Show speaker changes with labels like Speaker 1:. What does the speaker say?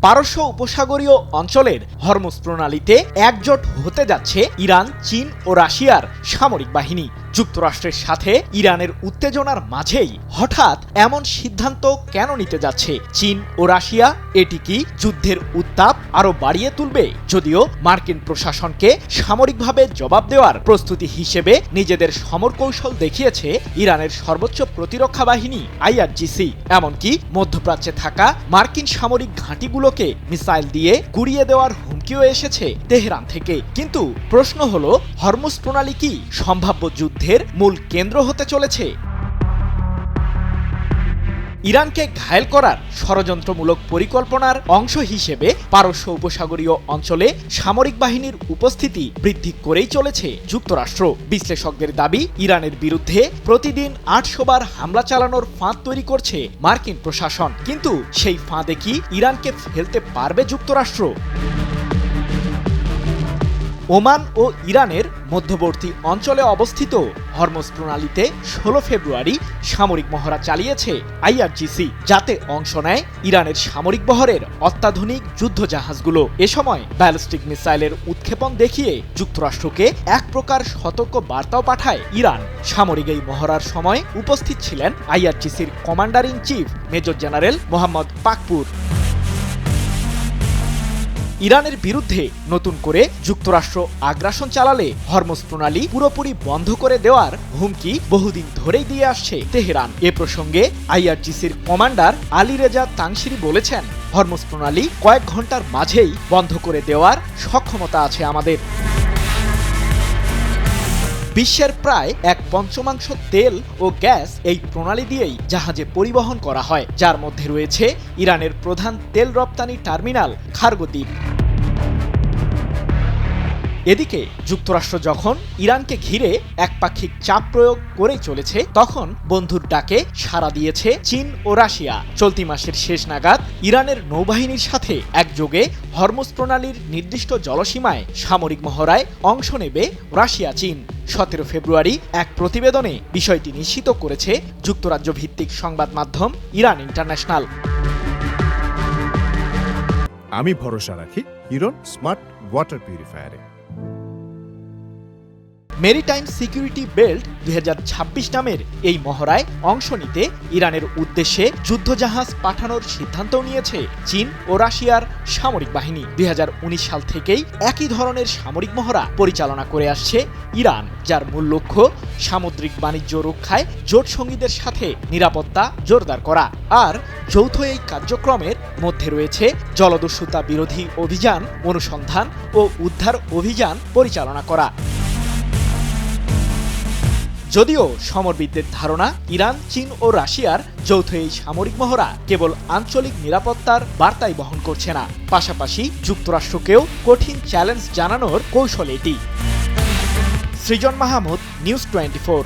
Speaker 1: পারস্য উপসাগরীয় অঞ্চলের হরমুজ প্রণালীতে একজোট হতে যাচ্ছে ইরান, চীন ও রাশিয়ার সামরিক বাহিনী। যুক্তরাষ্ট্রের সাথে ইরানের উত্তেজনার মাঝেই হঠাৎ এমন সিদ্ধান্ত কেন নিতে যাচ্ছে চীন ও রাশিয়া? এটি কি যুদ্ধের উত্তাপ আরো বাড়িয়ে তুলবে? যদিও মার্কিন প্রশাসনকে সামরিকভাবে জবাব দেওয়ার প্রস্তুতি হিসেবে নিজেদের সমর কৌশল দেখিয়েছে ইরানের সর্বোচ্চ প্রতিরক্ষা বাহিনী IRGC। এমনকি মধ্যপ্রাচ্যে থাকা মার্কিন সামরিক ঘাঁটিগুলোকে মিসাইল দিয়ে গুড়িয়ে দেওয়ার হুমকিও এসেছে তেহরান থেকে। কিন্তু প্রশ্ন হলো, হরমুজ প্রণালী কি সম্ভাব্য যুদ্ধের মূল কেন্দ্র হতে চলেছে? ইরানকে ঘায়েল করার ষড়যন্ত্রমূলক পরিকল্পনার অংশ হিসেবে পারস্য উপসাগরীয় অঞ্চলে সামরিক বাহিনীর উপস্থিতি বৃদ্ধি করেই চলেছে যুক্তরাষ্ট্র। বিশ্লেষকদের দাবি, ইরানের বিরুদ্ধে প্রতিদিন ৮০০ বার হামলা চালানোর ফাঁদ তৈরি করছে মার্কিন প্রশাসন। কিন্তু সেই ফাঁদে কি ইরানকে ফেলতে পারবে যুক্তরাষ্ট্র? ওমান ও ইরানের মধ্যবর্তী অঞ্চলে অবস্থিত হরমুজ প্রণালীতে ১৬ ফেব্রুয়ারি সামরিক মহড়া চালিয়েছে IRGC, যাতে অংশ নেয় ইরানের সামরিক বহরের অত্যাধুনিক যুদ্ধজাহাজগুলো। এ সময় ব্যালিস্টিক মিসাইলের উৎক্ষেপণ দেখিয়ে যুক্তরাষ্ট্রকে এক প্রকার সতর্ক বার্তাও পাঠায় ইরান। সামরিক এই মহড়ার সময় উপস্থিত ছিলেন IRGCর commander in chief major general Mohammad Pakpour. ইরানের বিরুদ্ধে নতুন করে যুক্তরাষ্ট্র আগ্রাসন চালালে হরমুজ প্রণালী পুরোপুরি বন্ধ করে দেওয়ার হুমকি বহুদিন ধরেই দিয়ে আসছে তেহরান। এ প্রসঙ্গে IRGCর কমান্ডার আলী রেজা তাংশিরি বলেছেন, হরমুজ প্রণালী কয়েক ঘন্টার মাঝেই বন্ধ করে দেওয়ার সক্ষমতা আছে আমাদের। বিশ্বের প্রায় 1/5 তেল ও গ্যাস এই প্রণালী দিয়েই জাহাজে পরিবহন করা হয়, যার মধ্যে রয়েছে ইরানের প্রধান তেল রপ্তানি টার্মিনাল খার্গো দ্বীপ। এদিকে যুক্তরাষ্ট্র যখন ইরানকে ঘিরে একপাক্ষিক চাপ প্রয়োগ করেই চলেছে, তখন বন্ধুর ডাকে সাড়া দিয়েছে চীন ও রাশিয়া। চলতি মাসের শেষ নাগাদ ইরানের নৌবাহিনীর সাথে একযোগে হরমুজ প্রণালীর নির্দিষ্ট জলসীমায় সামরিক মহড়ায় অংশ নেবে রাশিয়া, চীন। ১৭ ফেব্রুয়ারি এক প্রতিবেদনে বিষয়টি নিশ্চিত করেছে যুক্তরাজ্য ভিত্তিক সংবাদ মাধ্যম ইরান ইন্টারন্যাশনাল।
Speaker 2: আমি ভরসা রাখি ইরন স্মার্ট ওয়াটার পিউরিফায়ারে।
Speaker 1: মেরিটাইম সিকিউরিটি বেল্ট ২০২৬ নামের এই মহড়ায় অংশ নিতে ইরানের উদ্দেশ্যে যুদ্ধজাহাজ পাঠানোর সিদ্ধান্তও নিয়েছে চীন ও রাশিয়ার সামরিক বাহিনী। ২০১৯ সাল থেকেই একই ধরনের সামরিক মহড়া পরিচালনা করে আসছে ইরান, যার মূল লক্ষ্য সামুদ্রিক বাণিজ্য রক্ষায় জোট সঙ্গীদের সাথে নিরাপত্তা জোরদার করা। আর যৌথ এই কার্যক্রমের মধ্যে রয়েছে জলদস্যুতা বিরোধী অভিযান, অনুসন্ধান ও উদ্ধার অভিযান পরিচালনা করা। যদিও সমরবিদদের ধারণা, ইরান, চীন ও রাশিয়ার যৌথ এই সামরিক মহড়া কেবল আঞ্চলিক নিরাপত্তার বার্তাই বহন করছে না, পাশাপাশি যুক্তরাষ্ট্রকেও কঠিন চ্যালেঞ্জ জানানোর কৌশল এটি। সৃজন মাহমুদ, নিউজ 24।